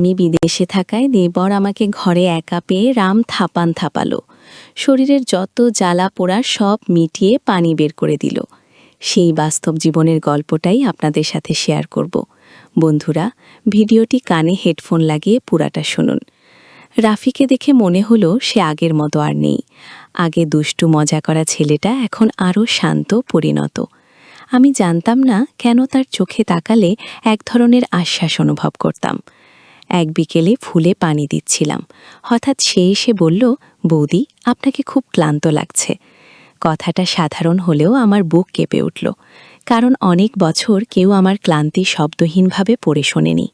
আমি বিদেশে থাকায় দেবর আমাকে ঘরে একা পেয়ে রাম থাপান থাপালো। শরীরের যত জ্বালা পোড়া সব মিটিয়ে পানি বের করে দিল। সেই বাস্তব জীবনের গল্পটাই আপনাদের সাথে শেয়ার করব। বন্ধুরা, ভিডিওটি কানে হেডফোন লাগিয়ে পুরাটা শুনুন। রাফিকে দেখে মনে হলো সে আগের মতো আর নেই। আগে দুষ্টু মজা করা ছেলেটা এখন আরও শান্ত, পরিণত। আমি জানতাম না কেন তার চোখে তাকালে এক ধরনের আশ্বাস অনুভব করতাম। এক বিকেলে ফুলে পানি দিচ্ছিলাম, হঠাৎ সে এসে বলল, বৌদি, আপনাকে খুব ক্লান্ত লাগছে। কথাটা সাধারণ হলেও আমার বুক কেঁপে উঠল, কারণ অনেক বছর কেউ আমার ক্লান্তি শব্দহীনভাবে পড়ে শোনেনি।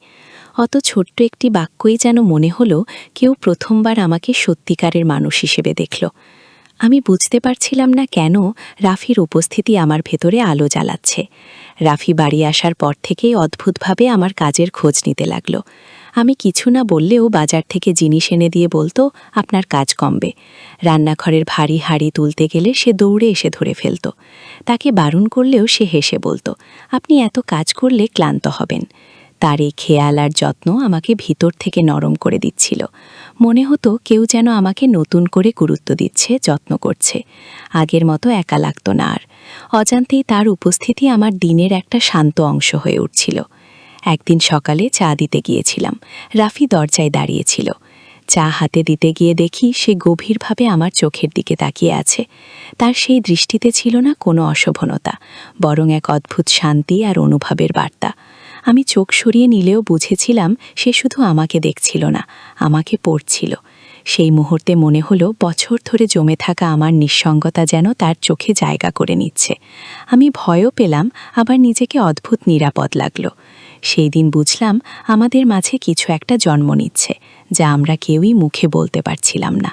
অত ছোট্ট একটি বাক্যই যেন মনে হলো কেউ প্রথমবার আমাকে সত্যিকারের মানুষ হিসেবে দেখল। আমি বুঝতে পারছিলাম না কেন রাফির উপস্থিতি আমার ভেতরে আলো জ্বালাচ্ছে। রাফি বাড়ি আসার পর থেকেই অদ্ভুতভাবে আমার কাজের খোঁজ নিতে লাগলো। আমি কিছু না বললেও বাজার থেকে জিনিস এনে দিয়ে বলতো, আপনার কাজ কমবে। রান্নাঘরের ভারী হাঁড়ি তুলতে গেলে সে দৌড়ে এসে ধরে ফেলত। তাকে বারণ করলেও সে হেসে বলতো, আপনি এত কাজ করলে ক্লান্ত হবেন। তার এই খেয়াল আর যত্ন আমাকে ভিতর থেকে নরম করে দিচ্ছিল। মনে হতো কেউ যেন আমাকে নতুন করে গুরুত্ব দিচ্ছে, যত্ন করছে। আগের মতো একা লাগতো না আর। অজান্তেই তার উপস্থিতি আমার দিনের একটা শান্ত অংশ হয়ে উঠছিল। একদিন সকালে চা দিতে গিয়েছিলাম। রাফি দরজায় দাঁড়িয়েছিল। চা হাতে দিতে গিয়ে দেখি সে গভীরভাবে আমার চোখের দিকে তাকিয়ে আছে। তার সেই দৃষ্টিতে ছিল না কোনো অশোভনতা, বরং এক অদ্ভুত শান্তি আর অনুভবের বার্তা। আমি চোখ সরিয়ে নিলেও বুঝেছিলাম সে শুধু আমাকে দেখছিল না, আমাকে পড়ছিল। সেই মুহূর্তে মনে হলো বছর ধরে জমে থাকা আমার নিঃসঙ্গতা যেন তার চোখে জায়গা করে নিচ্ছে। আমি ভয়ও পেলাম, আবার নিজেকে অদ্ভুত নিরাপদ লাগলো। সেই দিন বুঝলাম আমাদের মাঝে কিছু একটা জন্ম নিচ্ছে, যা আমরা কেউই মুখে বলতে পারছিলাম না।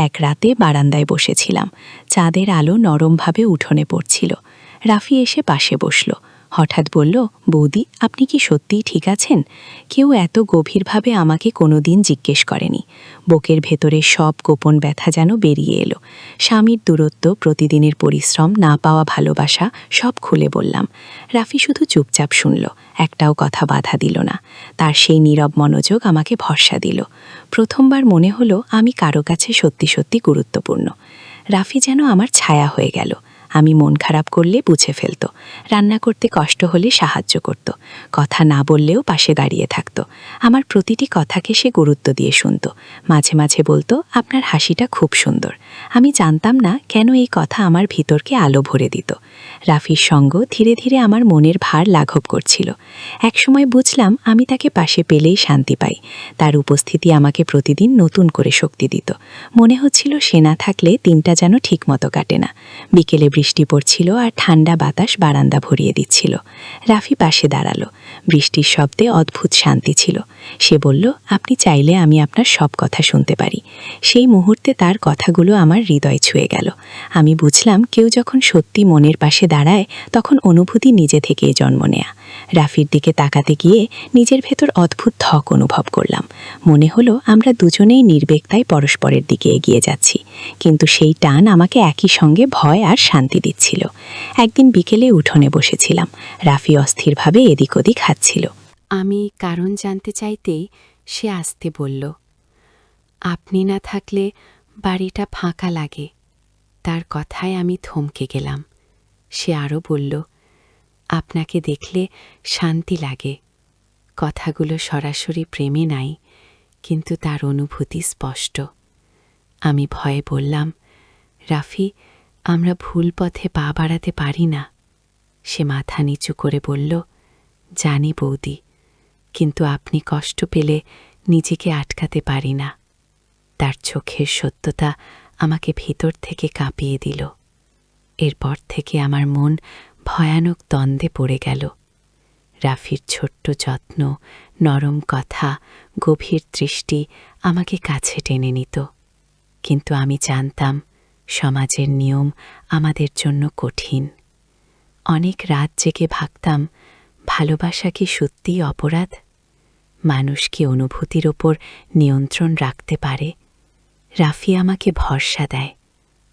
এক রাতে বারান্দায় বসেছিলাম। চাঁদের আলো নরমভাবে উঠোনে পড়ছিল। রাফি এসে পাশে বসল। হঠাৎ বলল, বৌদি, আপনি কি সত্যিই ঠিক আছেন? কেউ এত গভীরভাবে আমাকে কোনোদিন জিজ্ঞেস করেনি। বুকের ভেতরে সব গোপন ব্যথা যেন বেরিয়ে এলো। স্বামীর দূরত্ব, প্রতিদিনের পরিশ্রম, না পাওয়া ভালোবাসা, সব খুলে বললাম। রাফি শুধু চুপচাপ শুনল, একটাও কথা বাধা দিল না। তার সেই নীরব মনোযোগ আমাকে ভরসা দিল। প্রথমবার মনে হলো আমি কারো কাছে সত্যি সত্যি গুরুত্বপূর্ণ। রাফি যেন আমার ছায়া হয়ে গেল। আমি মন খারাপ করলে বুঝে ফেলত, রান্না করতে কষ্ট হলে সাহায্য করত, কথা না বললেও পাশে দাঁড়িয়ে থাকত। আমার প্রতিটি কথাকে সে গুরুত্ব দিয়ে শুনত। মাঝে মাঝে বলতো, আপনার হাসিটা খুব সুন্দর। আমি জানতাম না কেন এই কথা আমার ভিতরকে আলো ভরে দিত। রাফির সঙ্গ ধীরে ধীরে আমার মনের ভার লাঘব করছিল। একসময় বুঝলাম আমি তাকে পাশে পেলেই শান্তি পাই। তার উপস্থিতি আমাকে প্রতিদিন নতুন করে শক্তি দিত। মনে হচ্ছিল সে না থাকলে দিনটা যেন ঠিকমতো কাটে না। বিকেলে বৃষ্টি পড়ছিল আর ঠান্ডা বাতাস বারান্দা ভরিয়ে দিচ্ছিল। রাফি পাশে দাঁড়ালো। বৃষ্টির শব্দে অদ্ভুত শান্তি ছিল। সে বলল, আপনি চাইলে আমি আপনার সব কথা শুনতে পারি। সেই মুহূর্তে তার কথাগুলো আমার হৃদয় ছুঁয়ে গেল। আমি বুঝলাম কেউ যখন সত্যি মনের পাশে দাঁড়ায়, তখন অনুভূতি নিজে থেকেই জন্ম নেয়া। রাফির দিকে তাকাতে গিয়ে নিজের ভেতর অদ্ভুত ধক অনুভব করলাম। মনে হলো আমরা দুজনেই নির্বেকতায় পরস্পরের দিকে এগিয়ে যাচ্ছি, কিন্তু সেই টান আমাকে একই সঙ্গে ভয় আর শান্তি দিচ্ছিল। একদিন বিকেলে উঠোনে বসেছিলাম। রাফি অস্থিরভাবে এদিক ওদিক হাঁটছিল। আমি কারণ জানতে চাইতেই সে আসতে বলল, আপনি না থাকলে বাড়িটা ফাঁকা লাগে। তার কথায় আমি থমকে গেলাম। সে আরও বলল, আপনাকে দেখলে শান্তি লাগে। কথাগুলো সরাসরি প্রেমে নাই, কিন্তু তার অনুভূতি স্পষ্ট। আমি ভয়ে বললাম, রাফি, আমরা ভুল পথে পা বাড়াতে পারি না। সে মাথা নিচু করে বলল, জানি বৌদি, কিন্তু আপনি কষ্ট পেলে নিজেকে আটকাতে পারি না। তার চোখের সত্যতা আমাকে ভিতর থেকে কাঁপিয়ে দিল। এরপর থেকে আমার মন ভয়ানক দ্বন্দ্বে পড়ে গেল। রাফির ছোট্ট যত্ন, নরম কথা, গভীর দৃষ্টি আমাকে কাছে টেনে নিত। কিন্তু আমি জানতাম সমাজের নিয়ম আমাদের জন্য কঠিন। অনেক রাত জেগে ভাবতাম, ভালোবাসা কি সত্যিই অপরাধ? মানুষ কি অনুভূতির ওপর নিয়ন্ত্রণ রাখতে পারে? রাফি আমাকে ভরসা দেয়,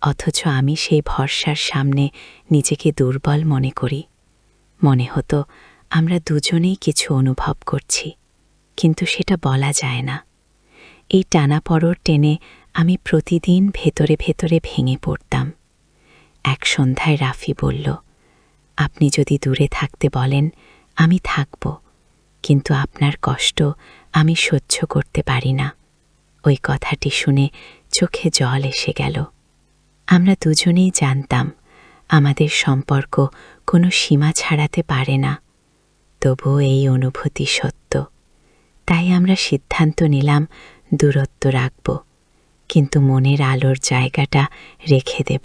অথচ আমি সেই ভরসার সামনে নিজেকে দুর্বল মনে করি। মনে হতো আমরা দুজনেই কিছু অনুভব করছি, কিন্তু সেটা বলা যায় না। এই টানাপড়র টেনে আমি প্রতিদিন ভেতরে ভেতরে ভেঙে পড়তাম। এক সন্ধ্যায় রাফি বলল, আপনি যদি দূরে থাকতে বলেন আমি থাকব, কিন্তু আপনার কষ্ট আমি সহ্য করতে পারি না। ওই কথাটি শুনে চোখে জল এসে গেল। আমরা দুজনেই জানতাম আমাদের সম্পর্ক কোনো সীমা ছাড়াতে পারে না, তবুও এই অনুভূতি সত্য। তাই আমরা সিদ্ধান্ত নিলাম দূরত্ব রাখব, কিন্তু মনের আলোর জায়গাটা রেখে দেব।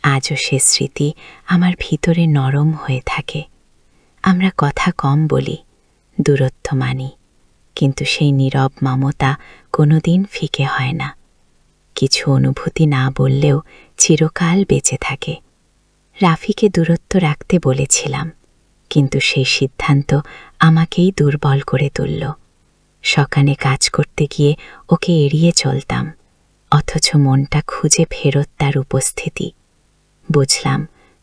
আজও সে স্মৃতি আমার ভিতরে নরম হয়ে থাকে। আমরা কথা কম বলি, দূরত্ব মানি, কিন্তু সেই নীরব মমতা কোনোদিন ফিকে হয় না। কিছু অনুভূতি না বললেও চিরকাল বেঁচে থাকে। রাফিকে দূরত্ব রাখতে বলেছিলাম, কিন্তু সেই সিদ্ধান্ত আমাকেই দুর্বল করে তুলল। সকালে কাজ করতে গিয়ে ওকে এড়িয়ে চলতাম, অথচ মনটা খুঁজে ফেরত তার উপস্থিতি। বুঝলাম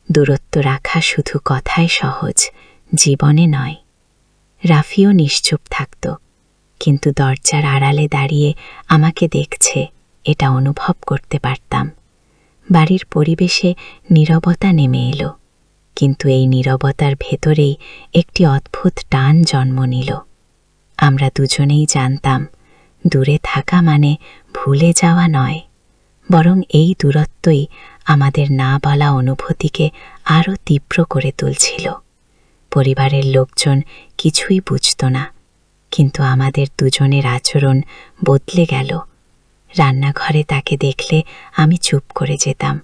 দূরত্ব রাখা শুধু কথায় সহজ, জীবনে নয়। রাফিও নিশ্চুপ থাকত, কিন্তু দরজার আড়ালে দাঁড়িয়ে আমাকে দেখছে এটা অনুভব করতে পারতাম। বাড়ির পরিবেশে নীরবতা নেমে এলো, কিন্তু এই নীরবতার ভেতরেই একটি অদ্ভুত টান জন্ম নিল। আমরা দুজনেই জানতাম দূরে থাকা মানে ভুলে যাওয়া নয়, বরং এই দূরত্বই আমাদের না বলা অনুভূতিকে আরও তীব্র করে তুলছিল। পরিবারের লোকজন কিছুই বুঝত না, কিন্তু আমাদের দুজনের আচরণ বদলে গেল। রান্নাঘরে তাকে দেখলে আমি চুপ করে যেতাম,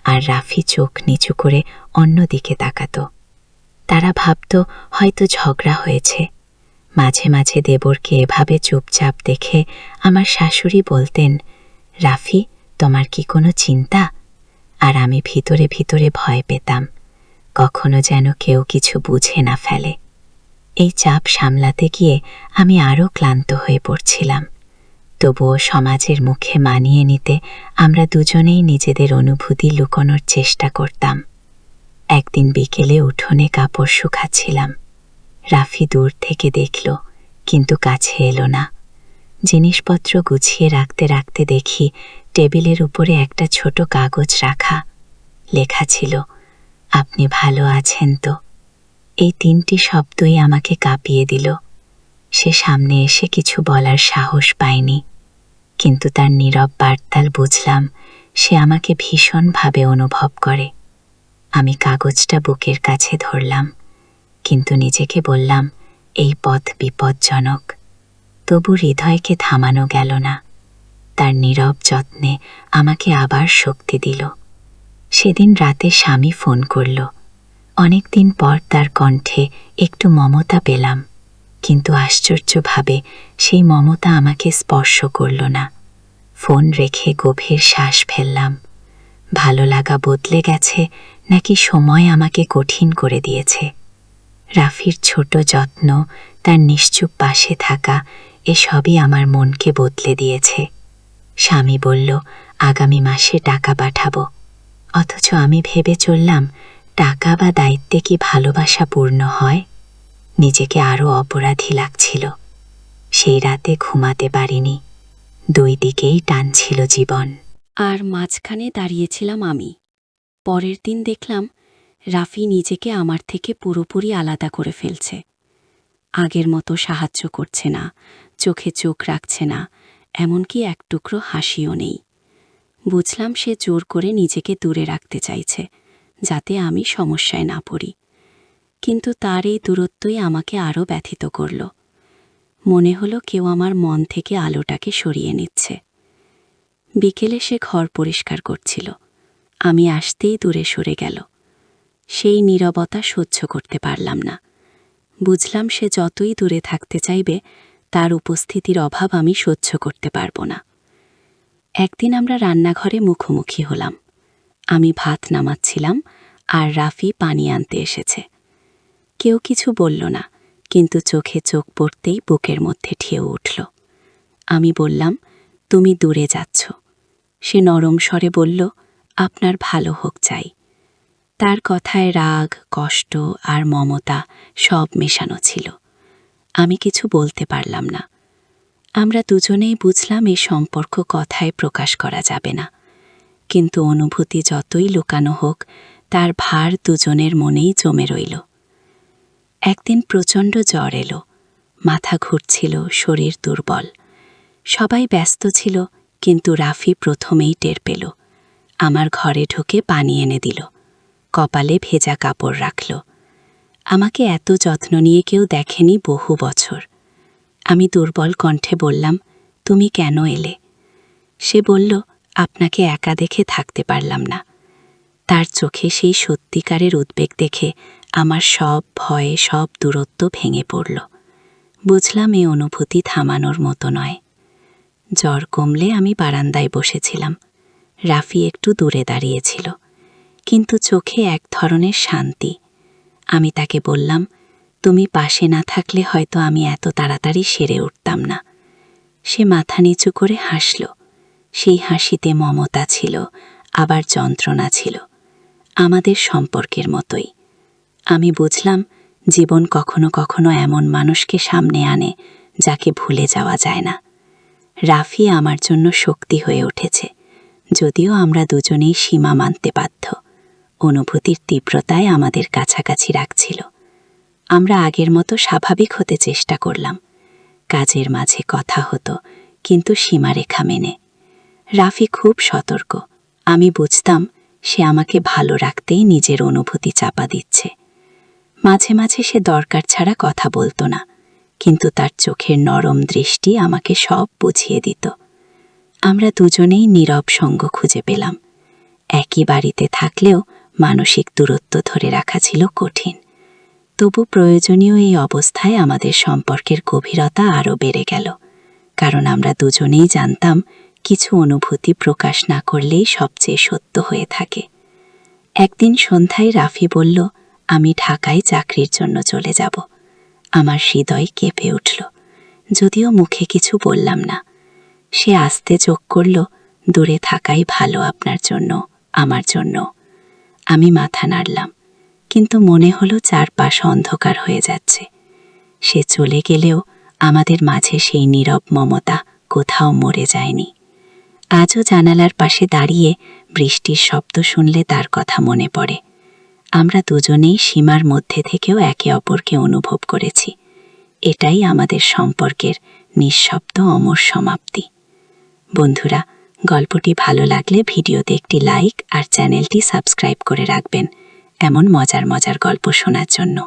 আর রাফি চোখ নিচু করে অন্যদিকে তাকাত। তারা ভাবত হয়তো ঝগড়া হয়েছে। মাঝে মাঝে দেবরকে এভাবে চুপচাপ দেখে আমার শাশুড়ি বলতেন, রাফি, তোমার কি কোনো চিন্তা? আর আমি ভিতরে ভিতরে ভয় পেতাম, কখনো যেন কেউ কিছু বুঝে না ফেলে। এই চাপ সামলাতে গিয়ে আমি আরও ক্লান্ত হয়ে পড়ছিলাম। তবুও সমাজের মুখে মানিয়ে নিতে আমরা দুজনেই নিজেদের অনুভূতি লুকোনোর চেষ্টা করতাম। একদিন বিকেলে উঠোনে কাপড় শুকাচ্ছিলাম। রাফি দূর থেকে দেখল, কিন্তু কাছে এলো না। জিনিসপত্র গুছিয়ে রাখতে রাখতে দেখি টেবিলের উপরে একটা ছোট কাগজ রাখা। লেখা ছিল, আপনি ভালো আছেন তো? এই 3টি শব্দই আমাকে কাঁপিয়ে দিল। সে সামনে এসে কিছু বলার সাহস পায়নি, কিন্তু তার নীরব বার্তাল বুঝলাম সে আমাকে ভীষণভাবে অনুভব করে। আমি কাগজটা বুকের কাছে ধরলাম, কিন্তু নিজেকে বললাম এই পথ বিপজ্জনক। তবু হৃদয়কে থামানো গেল না। তার নীরব যত্নে আমাকে আবার শক্তি দিল। সেদিন রাতে স্বামী ফোন করল। অনেকদিন পর তার কণ্ঠে একটু মমতা পেলাম, কিন্তু আশ্চর্যভাবে সেই মমতা আমাকে স্পর্শ করল না। ফোন রেখে গভীর শ্বাস ফেললাম। ভালো লাগা বদলে গেছে নাকি সময় আমাকে কঠিন করে দিয়েছে? রাফির ছোট যত্ন, তার নিশ্চুপ পাশে থাকা, এসবই আমার মনকে বদলে দিয়েছে। স্বামী বলল আগামী মাসে টাকা পাঠাবো, অথচ আমি ভেবে চললাম টাকা বা দায়িত্বে কি ভালোবাসা পূর্ণ হয়? নিজেকে আরও অপরাধী লাগছিল। সেই রাতে ঘুমাতে পারিনি। 2 দিকেই টানছিল জীবন। আর মাঝখানে দাঁড়িয়েছিলাম আমি। পরের দিন দেখলাম রাফি নিজেকে আমার থেকে পুরোপুরি আলাদা করে ফেলছে। আগের মতো সাহায্য করছে না, চোখে চোখ রাখছে না, এমনকি এক টুকরো হাসিও নেই। বুঝলাম সে জোর করে নিজেকে দূরে রাখতে চাইছে, যাতে আমি সমস্যায় না পড়ি। কিন্তু তার এই দূরত্বই আমাকে আরও ব্যথিত করল। মনে হলো কেউ আমার মন থেকে আলোটাকে সরিয়ে নিচ্ছে। বিকেলে সে ঘর পরিষ্কার করছিল। আমি আসতেই দূরে সরে গেল। সেই নীরবতা সহ্য করতে পারলাম না। বুঝলাম সে যতই দূরে থাকতে চাইবে, তার উপস্থিতির অভাব আমি সহ্য করতে পারব না। একদিন আমরা রান্নাঘরে মুখোমুখি হলাম। আমি ভাত নামাচ্ছিলাম, আর রাফি পানি আনতে এসেছে। কেউ কিছু বলল না, কিন্তু চোখে চোখ পড়তেই বুকের মধ্যে ঢেউ উঠল। আমি বললাম, তুমি দূরে যাচ্ছ। সে নরম স্বরে বলল, আপনার ভালো হোক চাই। তার কথায় রাগ, কষ্ট আর মমতা সব মেশানো ছিল। আমি কিছু বলতে পারলাম না। আমরা দুজনেই বুঝলাম এই সম্পর্ক কথায় প্রকাশ করা যাবে না, কিন্তু অনুভূতি যতই লুকানো হোক তার ভার দুজনের মনেই জমে রইল। একদিন প্রচণ্ড জ্বর এলো, মাথা ঘুরছিল, শরীর দুর্বল। সবাই ব্যস্ত ছিল, কিন্তু রাফি প্রথমেই টের পেল। আমার ঘরে ঢুকে পানি এনে দিল, কপালে ভেজা কাপড় রাখল। আমাকে এত যত্ন নিয়ে কেউ দেখেনি বহু বছর। আমি দুর্বল কণ্ঠে বললাম, তুমি কেন এলে? সে বলল, আপনাকে একা দেখে থাকতে পারলাম না। তার চোখে সেই সত্যিকারের উদ্বেগ দেখে আমার সব ভয়, সব দূরত্ব ভেঙে পড়ল। বুঝলাম এই অনুভূতি থামানোর মতো নয়। জ্বর কমলে আমি বারান্দায় বসেছিলাম। রাফি একটু দূরে দাঁড়িয়েছিল, কিন্তু চোখে এক ধরনের শান্তি। আমি তাকে বললাম, তুমি পাশে না থাকলে হয়তো আমি এত তাড়াতাড়ি সেরে উঠতাম না। সে মাথা নিচু করে হাসল। সেই হাসিতে মমতা ছিল, আবার যন্ত্রণা ছিল, আমাদের সম্পর্কের মতোই। আমি বুঝলাম, জীবন কখনো কখনো এমন মানুষকে সামনে আনে যাকে ভুলে যাওয়া যায় না। রাফি আমার জন্য শক্তি হয়ে উঠেছে, যদিও আমরা দুজনেই সীমা মানতে বাধ্য। অনুভূতির তীব্রতায় আমাদের কাছাকাছি রাখছিল। আমরা আগের মতো স্বাভাবিক হতে চেষ্টা করলাম। কাজের মাঝে কথা হতো, কিন্তু সীমারেখা মেনে। রাফি খুব সতর্ক। আমি বুঝতাম সে আমাকে ভালো রাখতেই নিজের অনুভূতি চাপা দিচ্ছে। মাঝে মাঝে সে দরকার ছাড়া কথা বলতো না, কিন্তু তার চোখের নরম দৃষ্টি আমাকে সব বুঝিয়ে দিত। আমরা দুজনেই নীরব সঙ্গ খুঁজে পেলাম। একই বাড়িতে থাকলেও মানসিক দূরত্ব ধরে রাখা ছিল কঠিন। তবু প্রয়োজনীয় এই অবস্থায় আমাদের সম্পর্কের গভীরতা আরও বেড়ে গেল, কারণ আমরা দুজনেই জানতাম কিছু অনুভূতি প্রকাশ না করলেই সবচেয়ে সত্য হয়ে থাকে। একদিন সন্ধ্যায় রাফি বলল, আমি ঢাকায় চাকরির জন্য চলে যাব। আমার হৃদয় কেঁপে উঠল, যদিও মুখে কিছু বললাম না। সে আস্তে যোগ করল, দূরে থাকাই ভালো আপনার জন্য, আমার জন্য। আমি মাথা নাড়লাম, কিন্তু মনে হলো চারপাশ অন্ধকার হয়ে যাচ্ছে। সে চলে গেলেও আমাদের মাঝে সেই নীরব মমতা কোথাও মরে যায়নি। আজও জানালার পাশে দাঁড়িয়ে বৃষ্টির শব্দ শুনলে তার কথা মনে পড়ে। আমরা দুজনেই সীমার মধ্যে থেকেও একে অপরকে অনুভব করেছি। এটাই আমাদের সম্পর্কের নিঃশব্দ অমর সমাপ্তি। বন্ধুরা, গল্পটি ভালো লাগলে ভিডিওতে একটি লাইক আর চ্যানেলটি সাবস্ক্রাইব করে রাখবেন এমন মজার মজার গল্প শোনার জন্য।